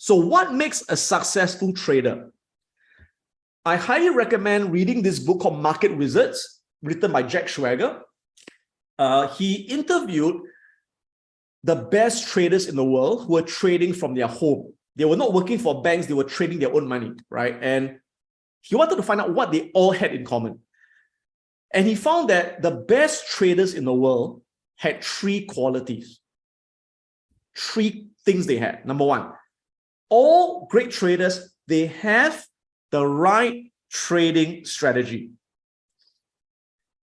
So what makes a successful trader? I highly recommend reading this book called Market Wizards, written by Jack Schwager. He interviewed the best traders in the world who were trading from their home. They were not working for banks, they were trading their own money, right? And he wanted to find out what they all had in common. And he found that the best traders in the world had three qualities. Three things they had. Number one, all great traders, they have the right trading strategy.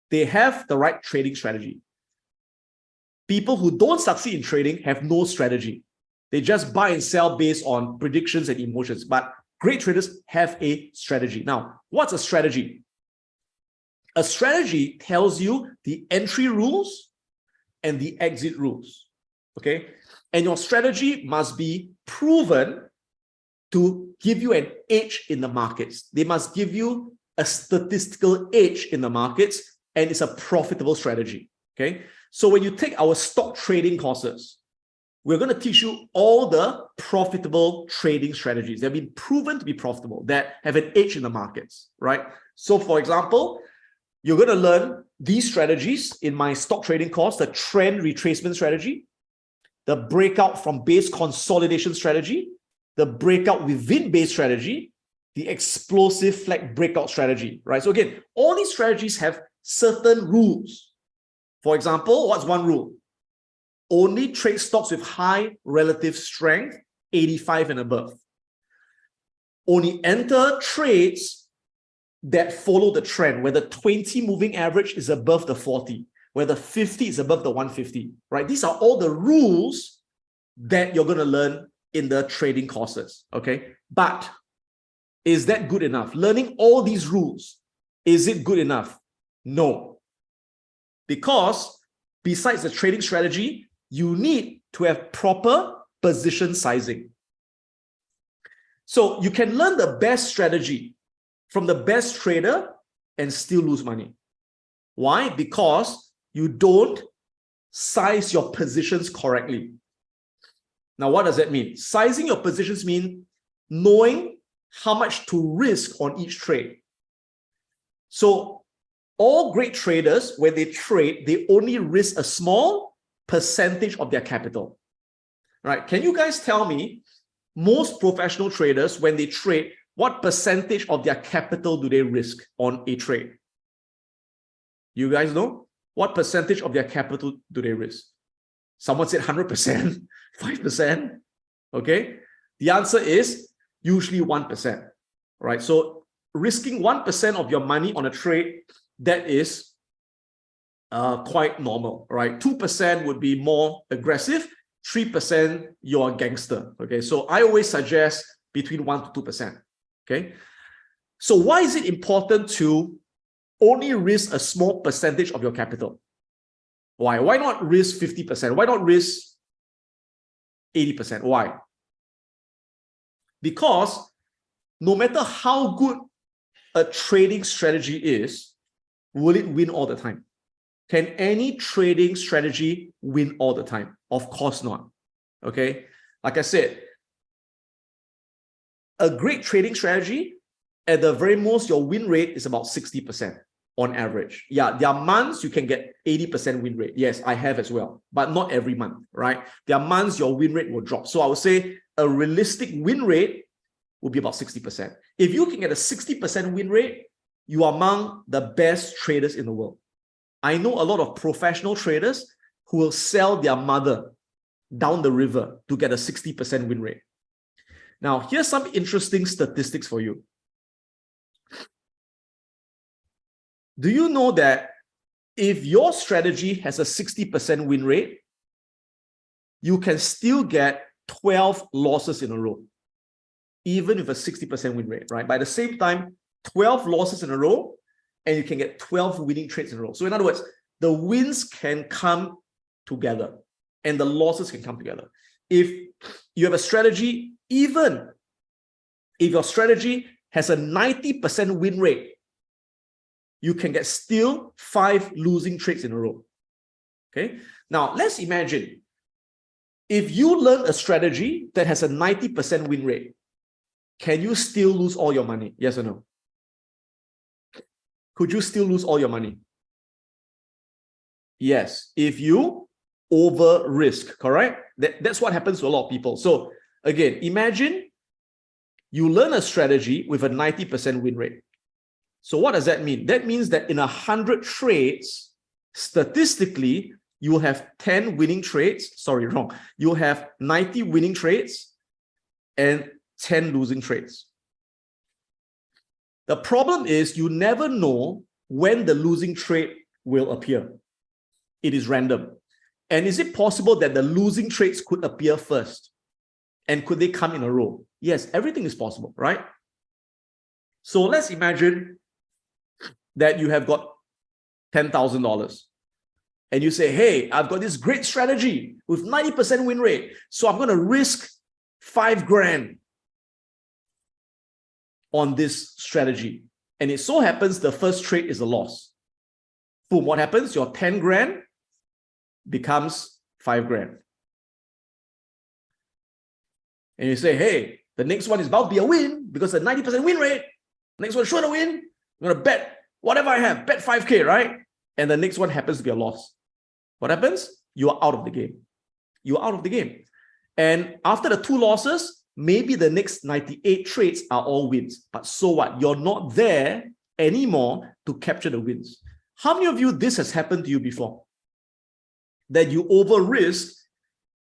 They have the right trading strategy. People who don't succeed in trading have no strategy. They just buy and sell based on predictions and emotions. But great traders have a strategy. Now, what's a strategy? A strategy tells you the entry rules and the exit rules. Okay? And your strategy must be proven to give you an edge in the markets. They must give you a statistical edge in the markets, and it's a profitable strategy. Okay? So when you take our stock trading courses, we're going to teach you all the profitable trading strategies that have been proven to be profitable, that have an edge in the markets, right? So for example, you're going to learn these strategies in my stock trading course: the trend retracement strategy, the breakout from base consolidation strategy, the breakout within base strategy, the explosive flag breakout strategy, right? So again, all these strategies have certain rules. For example, what's one rule? Only trade stocks with high relative strength, 85 and above. Only enter trades that follow the trend, where the 20 moving average is above the 40, where the 50 is above the 150, right? These are all the rules that you're going to learn in the trading courses, okay? But is that good enough? Learning all these rules, is it good enough? No. Because besides the trading strategy, you need to have proper position sizing. So you can learn the best strategy from the best trader and still lose money. Why? Because you don't size your positions correctly. Now, what does that mean? Sizing your positions means knowing how much to risk on each trade. So all great traders, when they trade, they only risk a small percentage of their capital. Right? Can you guys tell me, most professional traders, when they trade, what percentage of their capital do they risk on a trade? You guys know? What percentage of their capital do they risk? Someone said 100%, 5%. Okay? The answer is usually 1%. Right? So risking 1% of your money on a trade, that is quite normal, right? 2% would be more aggressive. 3%, you're a gangster. Okay, so I always suggest between 1 to 2%. Okay, so why is it important to only risk a small percentage of your capital? Why? Why not risk 50%? Why not risk 80%? Why? Because no matter how good a trading strategy is, will it win all the time? Can any trading strategy win all the time? Of course not. Okay, like I said, a great trading strategy, at the very most, your win rate is about 60% on average. Yeah, there are months you can get 80% win rate. Yes, I have as well, but not every month, right? There are months your win rate will drop. So I would say a realistic win rate will be about 60%. If you can get a 60% win rate, you are among the best traders in the world. I know a lot of professional traders who will sell their mother down the river to get a 60% win rate. Now, here's some interesting statistics for you. Do you know that if your strategy has a 60% win rate, you can still get 12 losses in a row, even with a 60% win rate, right? By the same time, 12 losses in a row, and you can get 12 winning trades in a row. So in other words, the wins can come together and the losses can come together. If you have a strategy, even if your strategy has a 90% win rate, you can get still 5 losing trades in a row. Okay. Now let's imagine If you learn a strategy that has a 90% win rate, can you still lose all your money? Yes or no? Could you still lose all your money? Yes, if you over risk, correct? That's what happens to a lot of people. So again, imagine you learn a strategy with a 90% win rate. So what does that mean? That means that in 100 trades, statistically, you will have 10 winning trades. Sorry, wrong. You'll have 90 winning trades and 10 losing trades. The problem is you never know when the losing trade will appear. It is random. And is it possible that the losing trades could appear first? And could they come in a row? Yes, everything is possible, right? So let's imagine that you have got $10,000 and you say, hey, I've got this great strategy with 90% win rate. So I'm going to risk 5 grand on this strategy. And it so happens the first trade is a loss. Boom, what happens? Your 10 grand becomes 5 grand. And you say, hey, the next one is about to be a win because a 90% win rate. Next one, sure to win. I'm going to bet whatever I have, bet 5K, right? And the next one happens to be a loss. What happens? You are out of the game. You are out of the game. And after the 2 losses, maybe the next 98 trades are all wins. But so what? You're not there anymore to capture the wins. How many of you this has happened to you before? That you over risk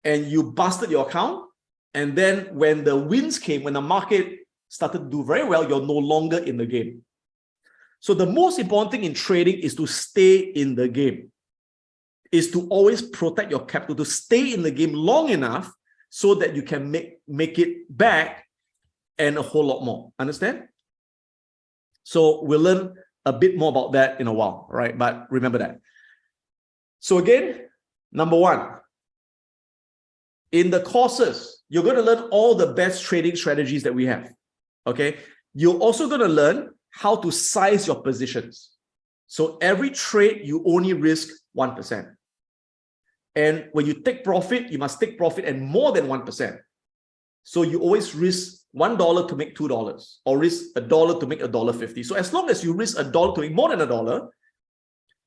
and you busted your account, and then when the wins came, when the market started to do very well, you're no longer in the game. So the most important thing in trading is to stay in the game, is to always protect your capital, to stay in the game long enough so that you can make it back and a whole lot more. Understand? So we'll learn a bit more about that in a while, right? But remember that. So again, number 1, in the courses, you're going to learn all the best trading strategies that we have, okay? You're also going to learn how to size your positions. So every trade, you only risk 1%. And when you take profit, you must take profit and more than 1%. So you always risk $1 to make $2 or risk $1 to make $1.50. So as long as you risk $1 to make more than $1,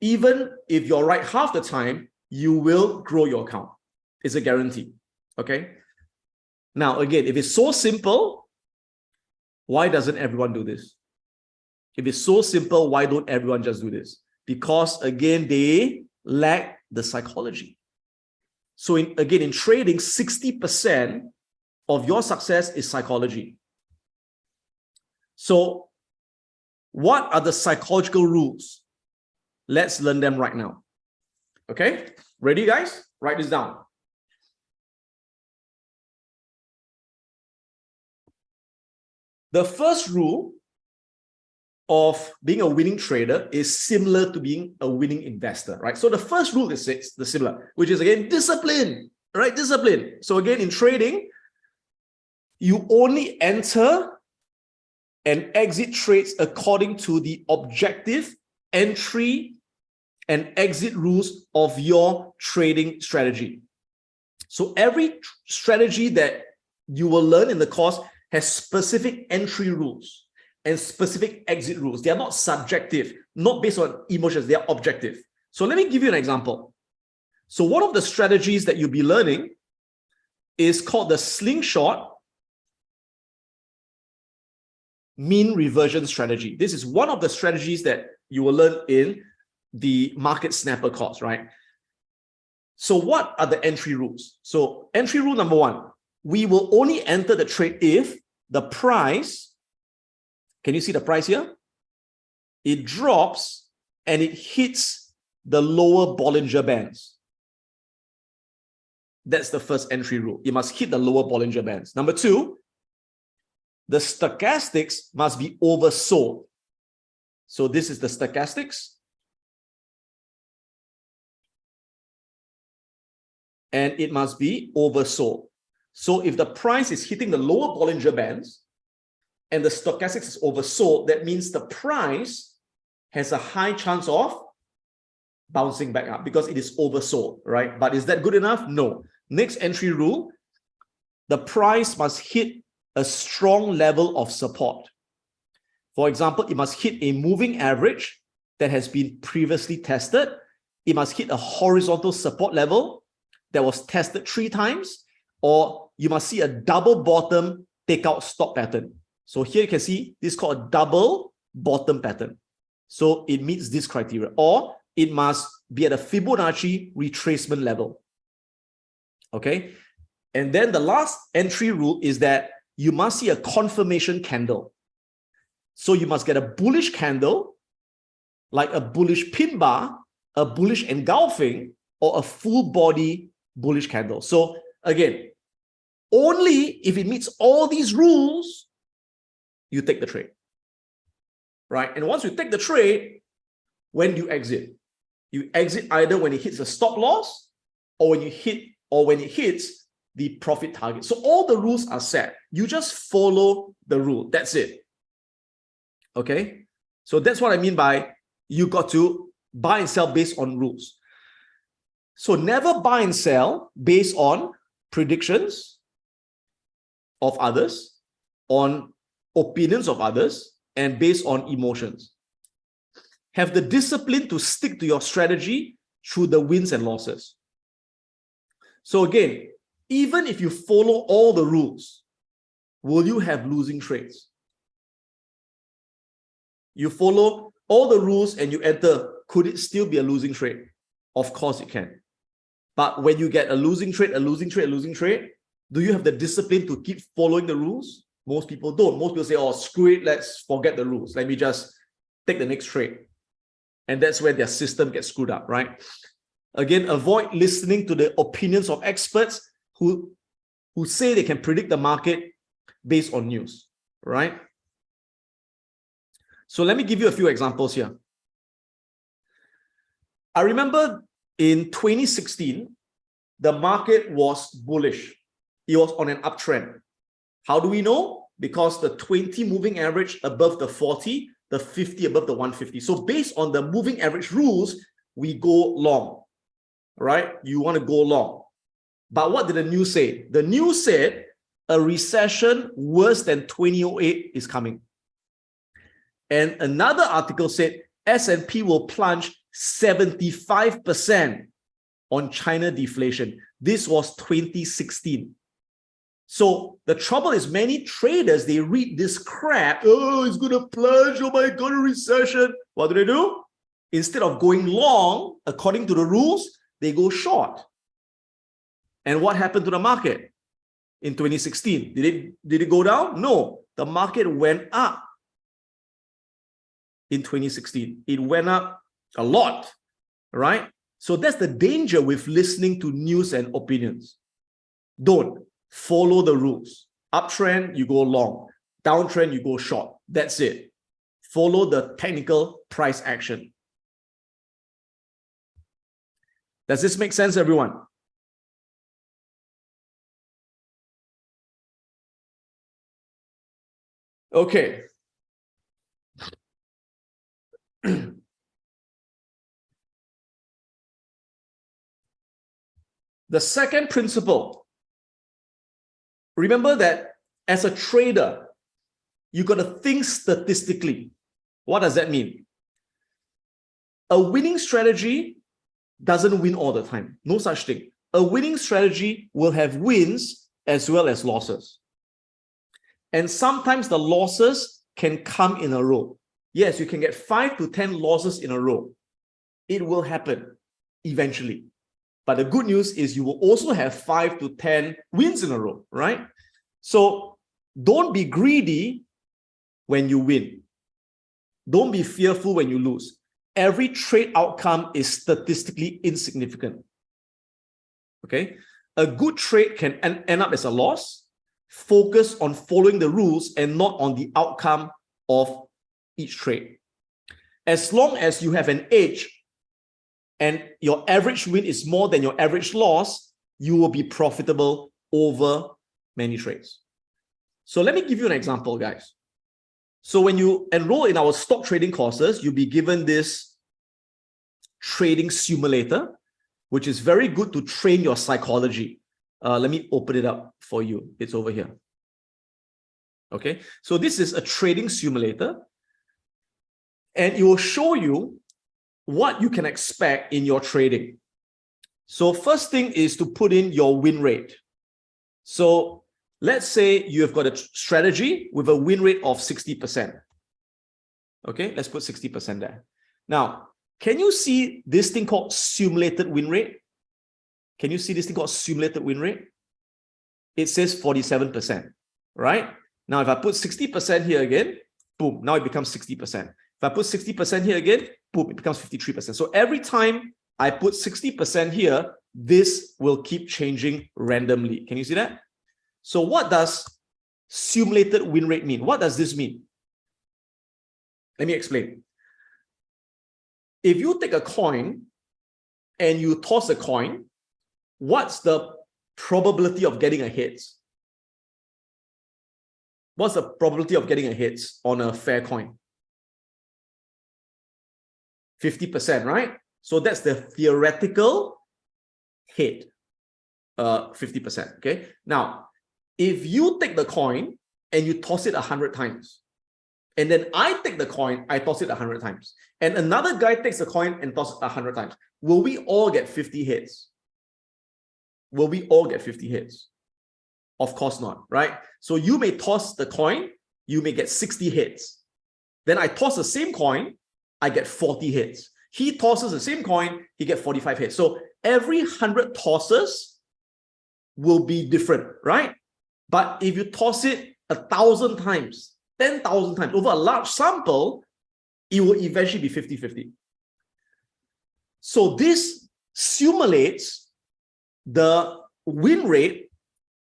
even if you're right half the time, you will grow your account. It's a guarantee. Okay. Now, again, if it's so simple, why doesn't everyone do this? If it's so simple, why don't everyone just do this? Because again, they lack the psychology. So again, in trading, 60% of your success is psychology. So what are the psychological rules? Let's learn them right now. Okay, ready guys? Write this down. The first rule of being a winning trader is similar to being a winning investor, right? So the first rule is the similar, which is again, discipline, right? Discipline. So again, in trading, you only enter and exit trades according to the objective entry and exit rules of your trading strategy. So every strategy that you will learn in the course has specific entry rules and specific exit rules. They are not subjective, not based on emotions, they are objective. So let me give you an example. So one of the strategies that you'll be learning is called the slingshot mean reversion strategy. This is one of the strategies that you will learn in the market snapper course, right? So what are the entry rules? So entry rule number 1, we will only enter the trade if the price, can you see the price here? It drops and it hits the lower Bollinger Bands. That's the first entry rule. It must hit the lower Bollinger Bands. Number 2, the stochastics must be oversold. So this is the stochastics. And it must be oversold. So if the price is hitting the lower Bollinger Bands and the stochastics is oversold, that means the price has a high chance of bouncing back up because it is oversold, right? But is that good enough? No. Next entry rule, the price must hit a strong level of support. For example, it must hit a moving average that has been previously tested. It must hit a horizontal support level that was tested 3 times, or you must see a double bottom takeout stop pattern. So here you can see this is called a double bottom pattern. So it meets this criteria, or it must be at a Fibonacci retracement level. Okay. And then the last entry rule is that you must see a confirmation candle. So you must get a bullish candle, like a bullish pin bar, a bullish engulfing, or a full body bullish candle. So again, only if it meets all these rules, you take the trade, right? And once you take the trade, when do you exit? You exit either when it hits a stop loss, or when it hits the profit target. So all the rules are set. You just follow the rule. That's it. Okay? So that's what I mean by you got to buy and sell based on rules. So never buy and sell based on predictions of others, on opinions of others, and based on emotions. Have the discipline to stick to your strategy through the wins and losses. So again, even if you follow all the rules, will you have losing trades? You follow all the rules and you enter, could it still be a losing trade? Of course it can. But when you get a losing trade, do you have the discipline to keep following the rules? Most people don't. Most people say, oh, screw it, let's forget the rules. Let me just take the next trade. And that's where their system gets screwed up, right? Again, avoid listening to the opinions of experts who say they can predict the market based on news, right? So let me give you a few examples here. I remember in 2016, the market was bullish. It was on an uptrend. How do we know? Because the 20 moving average above the 40, the 50 above the 150. So based on the moving average rules, we go long, right? You want to go long. But what did the news say? The news said a recession worse than 2008 is coming. And another article said S&P will plunge 75% on China deflation. This was 2016. So the trouble is many traders, they read this crap. Oh, it's going to plunge. Oh my God, a recession. What do? Instead of going long, according to the rules, they go short. And what happened to the market in 2016? Did it go down? No. The market went up in 2016. It went up a lot, right? So that's the danger with listening to news and opinions. Don't. Follow the rules. Uptrend, you go long. Downtrend, you go short. That's it. Follow the technical price action. Does this make sense, everyone? Okay. The second principle. Remember that as a trader, you got to think statistically. What does that mean? A winning strategy doesn't win all the time. No such thing. A winning strategy will have wins as well as losses. And sometimes the losses can come in a row. Yes, you can get 5 to 10 losses in a row. It will happen eventually. But the good news is you will also have 5 to 10 wins in a row, right? So don't be greedy when you win. Don't be fearful when you lose. Every trade outcome is statistically insignificant. Okay? A good trade can end up as a loss. Focus on following the rules and not on the outcome of each trade. As long as you have an edge and your average win is more than your average loss, you will be profitable over many trades. So let me give you an example, guys. So when you enroll in our stock trading courses, you'll be given this trading simulator, which is very good to train your psychology. Let me open it up for you. It's over here. Okay, so this is a trading simulator, and it will show you what you can expect in your trading. So first thing is to put in your win rate. So let's say you have got a strategy with a win rate of 60%. Okay, let's put 60% there. Now, can you see this thing called simulated win rate? Can you see this thing called simulated win rate? It says 47%, right? Now, if I put 60% here again, boom, now it becomes 60%. If I put 60% here again, boom, it becomes 53%. So every time I put 60% here, this will keep changing randomly. Can you see that? So what does simulated win rate mean? What does this mean? Let me explain. If you take a coin and you toss a coin, what's the probability of getting a hit? What's the probability of getting a hit on a fair coin? 50%, right? So that's the theoretical hit, 50%, okay? Now, if you take the coin and you toss it 100 times, and then I take the coin, I toss it 100 times, and another guy takes the coin and tosses it 100 times, will we all get 50 hits? Will we all get 50 hits? Of course not, right? So you may toss the coin, you may get 60 hits. Then I toss the same coin, I get 40 hits. He tosses the same coin, he gets 45 hits. So every 100 tosses will be different, right? But if you toss it 1,000 times, 10,000 times over a large sample, it will eventually be 50-50. So this simulates the win rate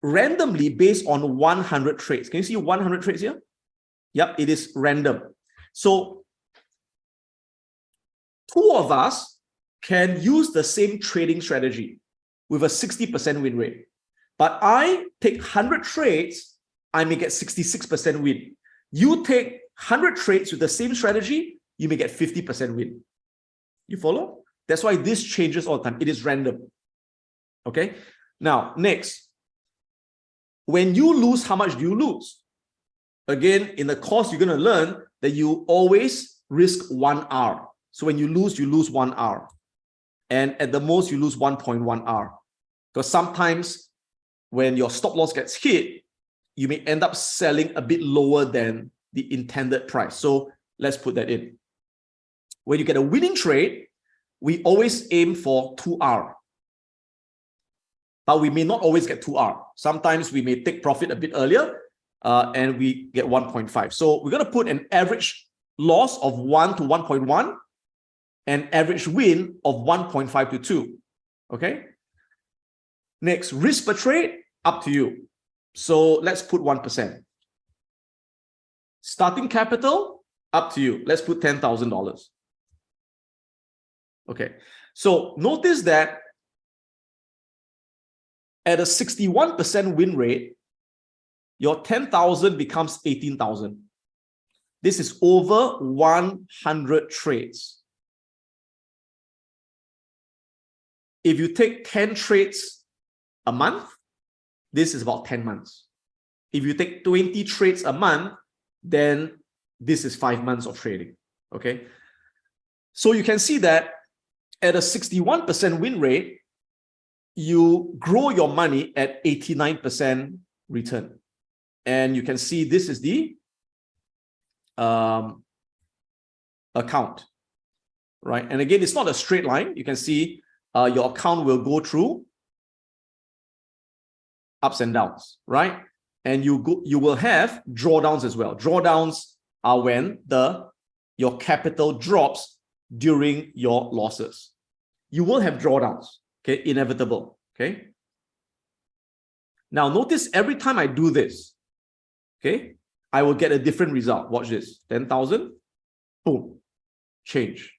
randomly based on 100 trades. Can you see 100 trades here? Yep, it is random. So two of us can use the same trading strategy with a 60% win rate. But I take 100 trades, I may get 66% win. You take 100 trades with the same strategy, you may get 50% win. You follow? That's why this changes all the time. It is random. Okay? Now, next. When you lose, how much do you lose? Again, in the course, you're going to learn that you always risk 1 R. So when you lose 1 R. And at the most, you lose 1.1 R. Because sometimes when your stop loss gets hit, you may end up selling a bit lower than the intended price. So let's put that in. When you get a winning trade, we always aim for 2 R. But we may not always get 2 R. Sometimes we may take profit a bit earlier and we get 1.5. So we're going to put an average loss of 1 to 1.1 and average win of 1.5 to 2. Okay? Next, risk per trade, up to you. So let's put 1%. Starting capital, up to you. Let's put $10,000. Okay. So notice that at a 61% win rate, your 10,000 becomes 18,000. This is over 100 trades. If you take 10 trades a month, this is about 10 months. If you take 20 trades a month, then this is 5 months of trading. Okay. So you can see that at a 61% win rate, you grow your money at 89% return. And you can see this is the account, right? And again, it's not a straight line. You can see your account will go through ups and downs, right? And you will have drawdowns as well. Drawdowns are when your capital drops during your losses. You will have drawdowns. Okay, inevitable. Okay. Now notice every time I do this, okay, I will get a different result. Watch this. 10,000, boom, change.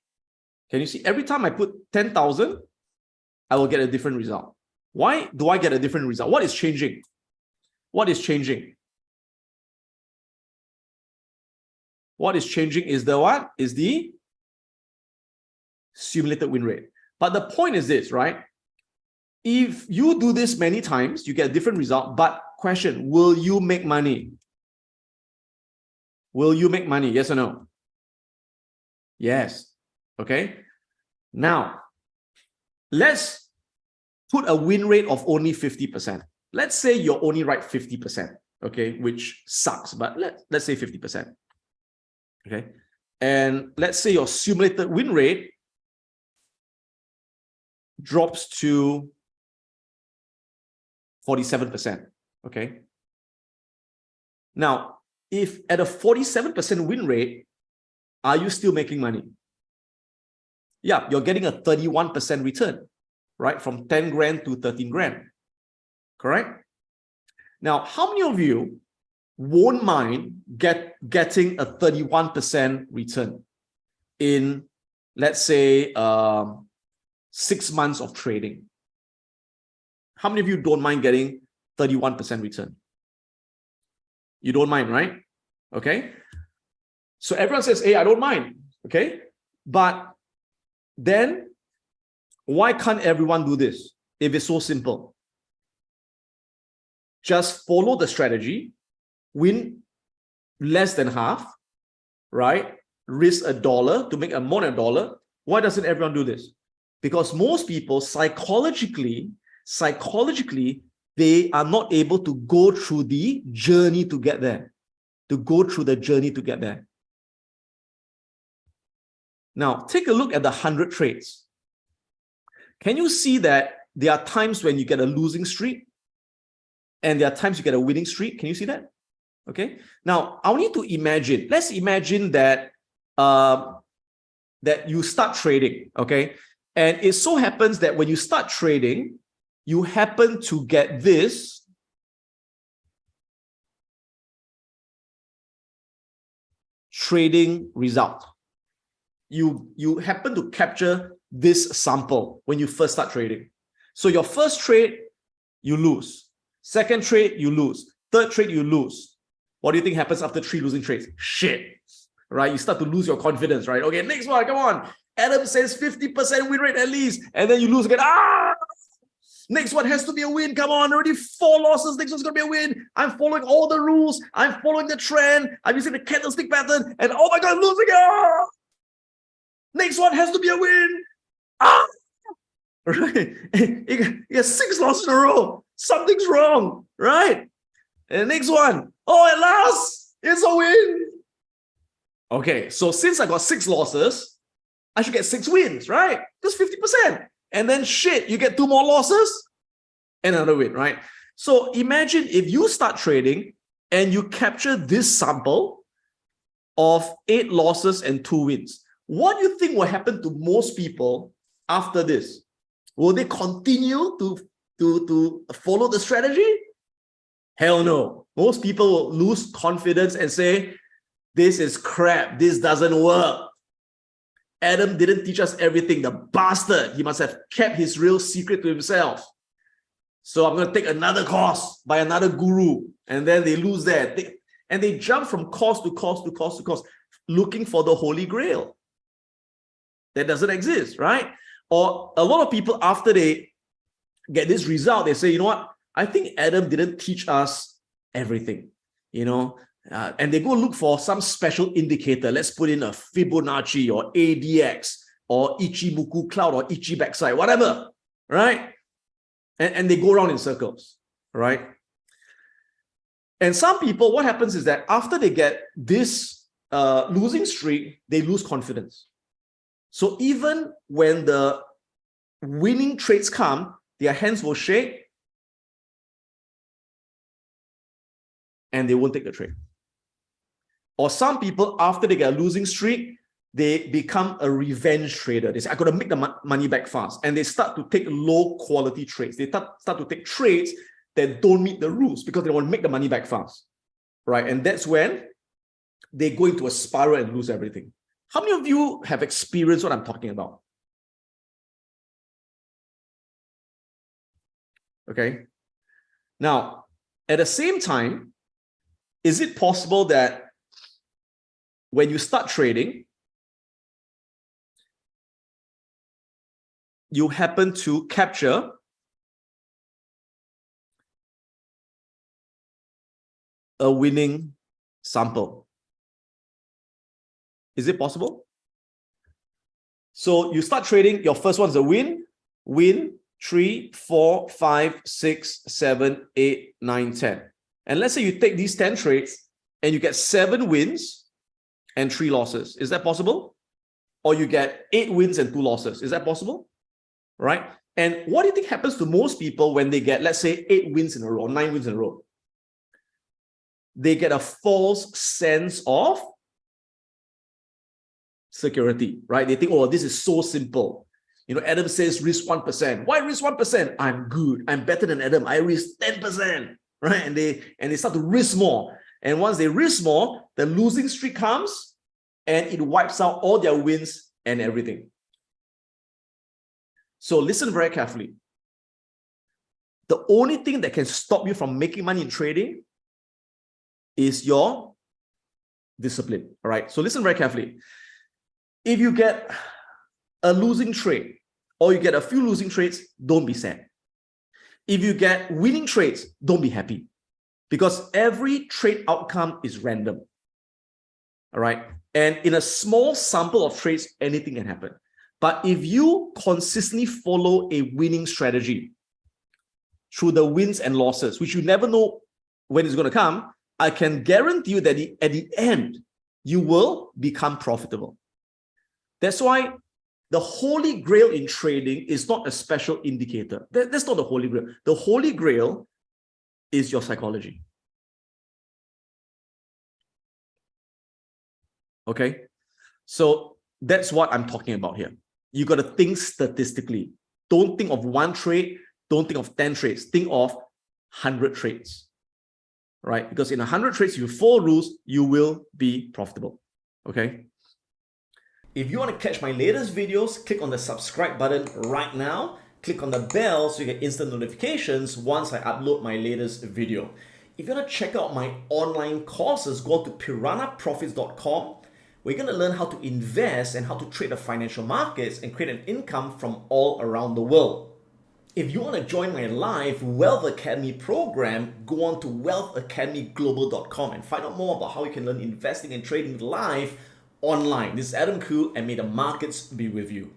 Can you see? Every time I put 10,000, I will get a different result. Why do I get a different result? What is changing? What is changing? What is changing is the what? Is the simulated win rate. But the point is this, right? If you do this many times, you get a different result. But question, will you make money? Will you make money? Yes or no? Yes. Okay. Now, let's put a win rate of only 50%. Let's say you're only right 50%, okay, which sucks, but let's say 50%. Okay. And let's say your simulated win rate drops to 47%. Okay. Now, if at a 47% win rate, are you still making money? Yeah, you're getting a 31% return, right? From 10 grand to 13 grand. Correct? Now, how many of you won't mind getting a 31% return in, let's say, 6 months of trading? How many of you don't mind getting 31% return? You don't mind, right? Okay. So everyone says, hey, I don't mind. Okay. But then why can't everyone do this if it's so simple? Just follow the strategy, win less than half, right? Risk $1 to make more than $1. Why doesn't everyone do this? Because most people psychologically, they are not able to go through the journey to get there. Now, take a look at the 100 trades. Can you see that there are times when you get a losing streak and there are times you get a winning streak? Can you see that? Okay. Now, I need to imagine. Let's imagine that that you start trading. Okay. And it so happens that when you start trading, you happen to get this trading result. You happen to capture this sample when you first start trading. So your first trade, you lose. Second trade, you lose. Third trade, you lose. What do you think happens after 3 losing trades? Shit, right? You start to lose your confidence, right? Okay, next one, come on. Adam says 50% win rate at least, and then you lose again. Next one has to be a win. Come on, already 4 losses. Next one's going to be a win. I'm following all the rules. I'm following the trend. I'm using the candlestick pattern, and oh my God, I'm losing. Next one has to be a win. Right? You get 6 losses in a row. Something's wrong, right? And the next one, oh, at last, it's a win. Okay, so since I got 6 losses, I should get 6 wins, right? That's 50%. And then shit, you get 2 more losses and another win, right? So imagine if you start trading and you capture this sample of 8 losses and 2 wins. What do you think will happen to most people after this? Will they continue to follow the strategy? Hell no. Most people will lose confidence and say, this is crap. This doesn't work. Adam didn't teach us everything. The bastard. He must have kept his real secret to himself. So I'm going to take another course by another guru. And then they lose that. And they jump from course to course to course to course, looking for the Holy Grail. That doesn't exist, right? Or a lot of people, after they get this result, they say, you know what? I think Adam didn't teach us everything, you know? And they go look for some special indicator. Let's put in a Fibonacci or ADX or Ichimoku cloud or Ichi backside, whatever, right? And they go around in circles, right? And some people, what happens is that after they get this losing streak, they lose confidence. So even when the winning trades come, their hands will shake and they won't take the trade. Or some people, after they get a losing streak, they become a revenge trader. They say, I got to make the money back fast. And they start to take low quality trades. They start to take trades that don't meet the rules because they want to make the money back fast, right? And that's when they go into a spiral and lose everything. How many of you have experienced what I'm talking about? Okay. Now, at the same time, is it possible that when you start trading, you happen to capture a winning sample? Is it possible? So you start trading, your first one's a win, 3, 4, 5, 6, 7, 8, 9, 10. And let's say you take these 10 trades and you get 7 wins and 3 losses. Is that possible? Or you get 8 wins and 2 losses. Is that possible? Right? And what do you think happens to most people when they get, let's say, 8 wins in a row, 9 wins in a row? They get a false sense of security, right? They think, oh, this is so simple. You know, Adam says risk 1%. Why risk 1%? I'm good. I'm better than Adam. I risk 10%, right? And they start to risk more. And once they risk more, the losing streak comes and it wipes out all their wins and everything. So listen very carefully. The only thing that can stop you from making money in trading is your discipline. All right. So listen very carefully. If you get a losing trade or you get a few losing trades, don't be sad. If you get winning trades, don't be happy, because every trade outcome is random. All right. And in a small sample of trades, anything can happen. But if you consistently follow a winning strategy through the wins and losses, which you never know when it's going to come, I can guarantee you that at the end, you will become profitable. That's why the holy grail in trading is not a special indicator. That's not the holy grail. The holy grail is your psychology. Okay? So that's what I'm talking about here. You got to think statistically. Don't think of 1 trade. Don't think of 10 trades. Think of 100 trades. Right? Because in 100 trades, if you follow rules, you will be profitable. Okay? If you want to catch my latest videos, click on the subscribe button right now. Click on the bell so you get instant notifications once I upload my latest video. If you want to check out my online courses, go to piranhaprofits.com. We're going to learn how to invest and how to trade the financial markets and create an income from all around the world. If you want to join my live Wealth Academy program, go on to wealthacademyglobal.com and find out more about how you can learn investing and trading live online. This is Adam Khoo, and may the markets be with you.